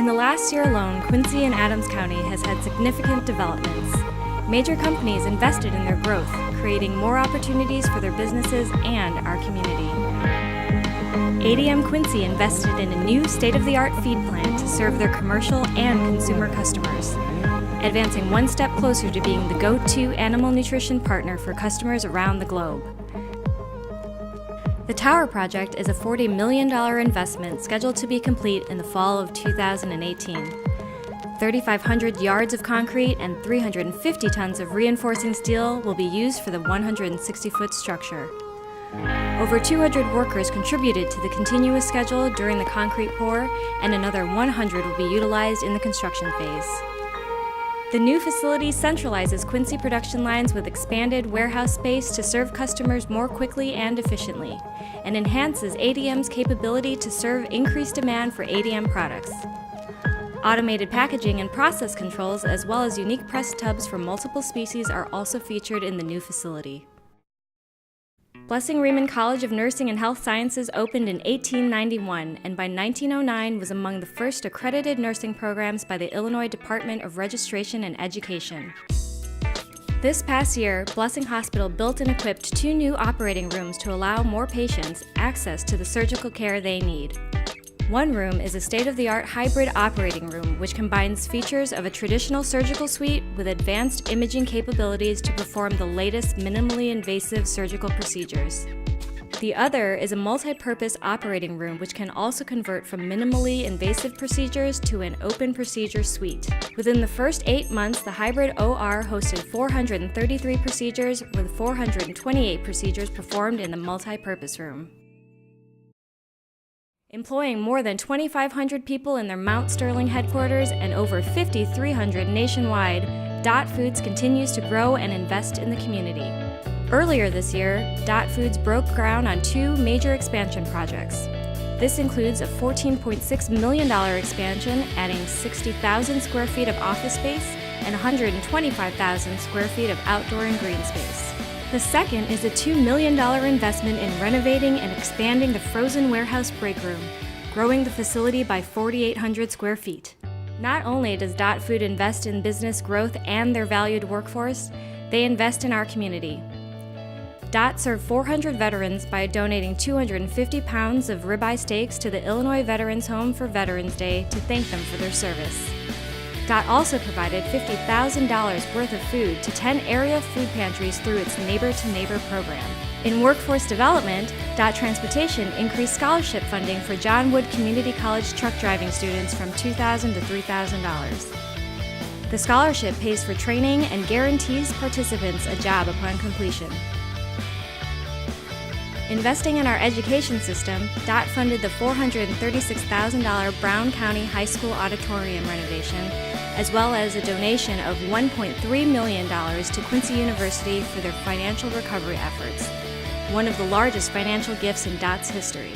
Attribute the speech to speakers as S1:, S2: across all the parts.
S1: In the last year alone, Quincy and Adams County has had significant developments. Major companies invested in their growth, creating more opportunities for their businesses and our community. ADM Quincy invested in a new state-of-the-art feed plant to serve their commercial and consumer customers, advancing one step closer to being the go-to animal nutrition partner for customers around the globe. The Tower project is a $40 million investment scheduled to be complete in the fall of 2018. 3,500 yards of concrete and 350 tons of reinforcing steel will be used for the 160-foot structure. Over 200 workers contributed to the continuous schedule during the concrete pour, and another 100 will be utilized in the construction phase. The new facility centralizes Quincy production lines with expanded warehouse space to serve customers more quickly and efficiently, and enhances ADM's capability to serve increased demand for ADM products. Automated packaging and process controls, as well as unique press tubs for multiple species, are also featured in the new facility. Blessing Riemann College of Nursing and Health Sciences opened in 1891 and by 1909 was among the first accredited nursing programs by the Illinois Department of Registration and Education. This past year, Blessing Hospital built and equipped 2 new operating rooms to allow more patients access to the surgical care they need. One room is a state-of-the-art hybrid operating room which combines features of a traditional surgical suite with advanced imaging capabilities to perform the latest minimally invasive surgical procedures. The other is a multi-purpose operating room which can also convert from minimally invasive procedures to an open procedure suite. Within the first 8 months, the hybrid OR hosted 433 procedures with 428 procedures performed in the multi-purpose room. Employing more than 2,500 people in their Mount Sterling headquarters and over 5,300 nationwide, Dot Foods continues to grow and invest in the community. Earlier this year, Dot Foods broke ground on 2 major expansion projects. This includes a $14.6 million expansion, adding 60,000 square feet of office space and 125,000 square feet of outdoor and green space. The second is a $2 million investment in renovating and expanding the frozen warehouse break room, growing the facility by 4,800 square feet. Not only does Dot Food invest in business growth and their valued workforce, they invest in our community. Dot served 400 veterans by donating 250 pounds of ribeye steaks to the Illinois Veterans Home for Veterans Day to thank them for their service. Dot also provided $50,000 worth of food to 10 area food pantries through its Neighbor to Neighbor program. In workforce development, Dot Transportation increased scholarship funding for John Wood Community College truck driving students from $2,000 to $3,000. The scholarship pays for training and guarantees participants a job upon completion. Investing in our education system, Dot funded the $436,000 Brown County High School auditorium renovation, as well as a donation of $1.3 million to Quincy University for their financial recovery efforts, one of the largest financial gifts in Dot's history.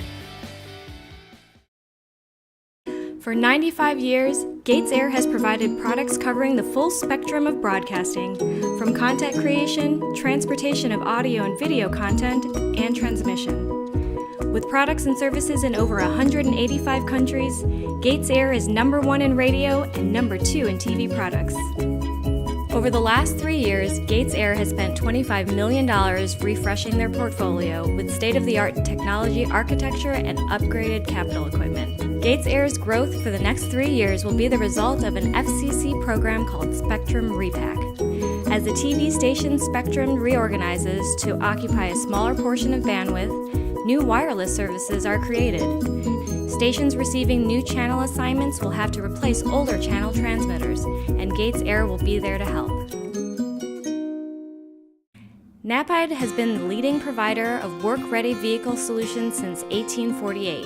S1: For 95 years, GatesAir has provided products covering the full spectrum of broadcasting, from content creation, transportation of audio and video content, and transmission. With products and services in over 185 countries, GatesAir is #1 in radio and #2 in TV products. Over the last 3 years, GatesAir has spent $25 million refreshing their portfolio with state-of-the-art technology architecture and upgraded capital equipment. GatesAir's growth for the next 3 years will be the result of an FCC program called Spectrum Repack. As the TV station spectrum reorganizes to occupy a smaller portion of bandwidth, new wireless services are created. Stations receiving new channel assignments will have to replace older channel transmitters, and GatesAir will be there to help. Knapheide has been the leading provider of work-ready vehicle solutions since 1848.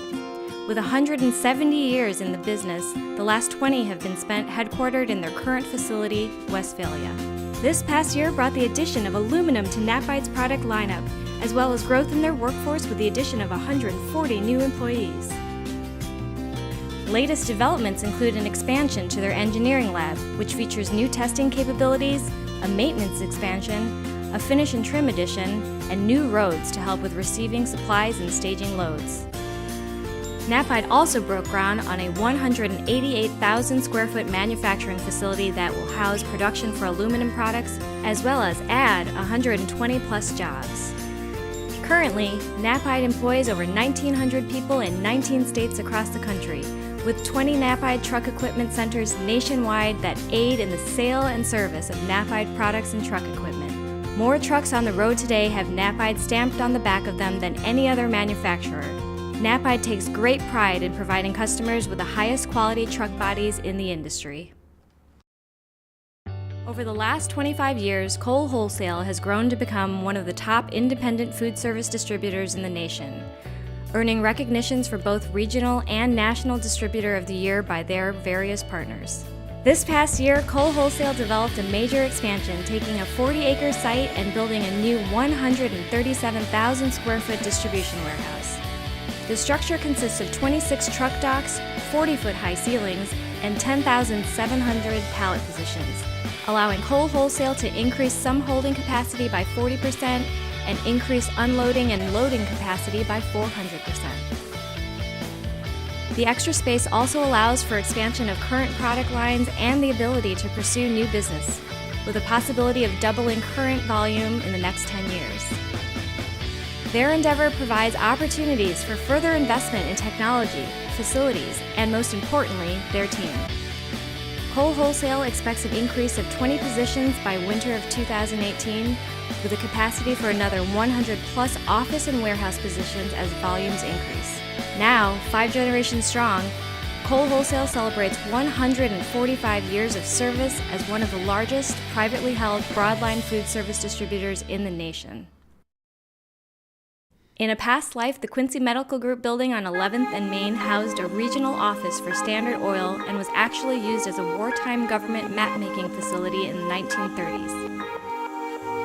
S1: With 170 years in the business, the last 20 have been spent headquartered in their current facility, Westphalia. This past year brought the addition of aluminum to Knapheide's product lineup, as well as growth in their workforce with the addition of 140 new employees. Latest developments include an expansion to their engineering lab, which features new testing capabilities, a maintenance expansion, a finish and trim addition, and new roads to help with receiving supplies and staging loads. Knapheide also broke ground on a 188,000 square foot manufacturing facility that will house production for aluminum products, as well as add 120 plus jobs. Currently, Knapheide employs over 1,900 people in 19 states across the country, with 20 Knapheide truck equipment centers nationwide that aid in the sale and service of Knapheide products and truck equipment. More trucks on the road today have Knapheide stamped on the back of them than any other manufacturer. Knapheide takes great pride in providing customers with the highest quality truck bodies in the industry. Over the last 25 years, Kohl Wholesale has grown to become one of the top independent food service distributors in the nation, earning recognitions for both regional and national distributor of the year by their various partners. This past year, Kohl Wholesale developed a major expansion, taking a 40-acre site and building a new 137,000 square foot distribution warehouse. The structure consists of 26 truck docks, 40-foot high ceilings, and 10,700 pallet positions, allowing Kohl Wholesale to increase some holding capacity by 40% and increase unloading and loading capacity by 400%. The extra space also allows for expansion of current product lines and the ability to pursue new business, with a possibility of doubling current volume in the next 10 years. Their endeavor provides opportunities for further investment in technology, facilities, and most importantly, their team. Kohl Wholesale expects an increase of 20 positions by winter of 2018, with a capacity for another 100 plus office and warehouse positions as volumes increase. Now, 5 generations strong, Kohl Wholesale celebrates 145 years of service as one of the largest privately held broadline food service distributors in the nation. In a past life, the Quincy Medical Group building on 11th and Main housed a regional office for Standard Oil and was actually used as a wartime government map-making facility in the 1930s.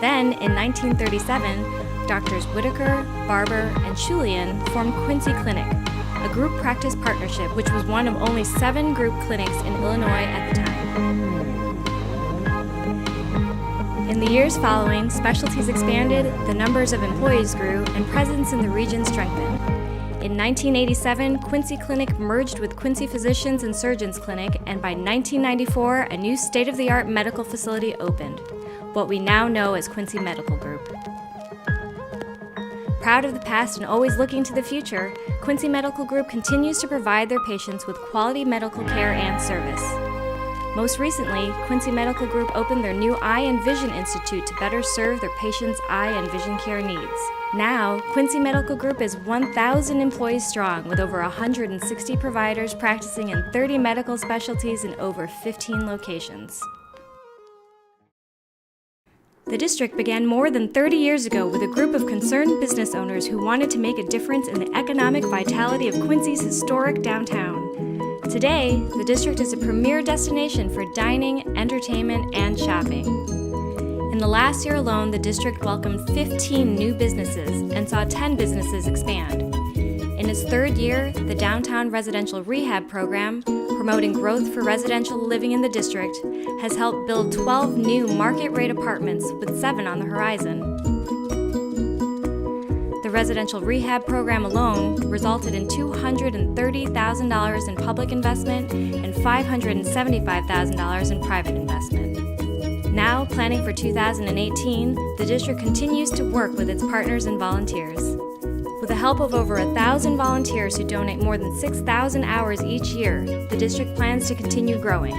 S1: Then, in 1937, Drs. Whitaker, Barber, and Schulian formed Quincy Clinic, a group practice partnership which was one of only 7 group clinics in Illinois at the time. In the years following, specialties expanded, the numbers of employees grew, and presence in the region strengthened. In 1987, Quincy Clinic merged with Quincy Physicians and Surgeons Clinic, and by 1994, a new state-of-the-art medical facility opened, what we now know as Quincy Medical Group. Proud of the past and always looking to the future, Quincy Medical Group continues to provide their patients with quality medical care and service. Most recently, Quincy Medical Group opened their new Eye and Vision Institute to better serve their patients' eye and vision care needs. Now, Quincy Medical Group is 1,000 employees strong, with over 160 providers practicing in 30 medical specialties in over 15 locations. The district began more than 30 years ago with a group of concerned business owners who wanted to make a difference in the economic vitality of Quincy's historic downtown. Today, the district is a premier destination for dining, entertainment, and shopping. In the last year alone, the district welcomed 15 new businesses and saw 10 businesses expand. In its 3rd year, the Downtown Residential Rehab Program, promoting growth for residential living in the district, has helped build 12 new market-rate apartments with 7 on the horizon. The residential rehab program alone resulted in $230,000 in public investment and $575,000 in private investment. Now, planning for 2018, the district continues to work with its partners and volunteers. With the help of over 1,000 volunteers who donate more than 6,000 hours each year, the district plans to continue growing,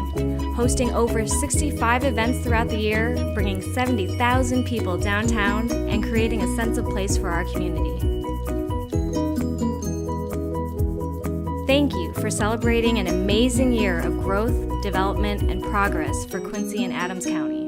S1: hosting over 65 events throughout the year, bringing 70,000 people downtown, and creating a sense of place for our community. Thank you for celebrating an amazing year of growth, development, and progress for Quincy and Adams County.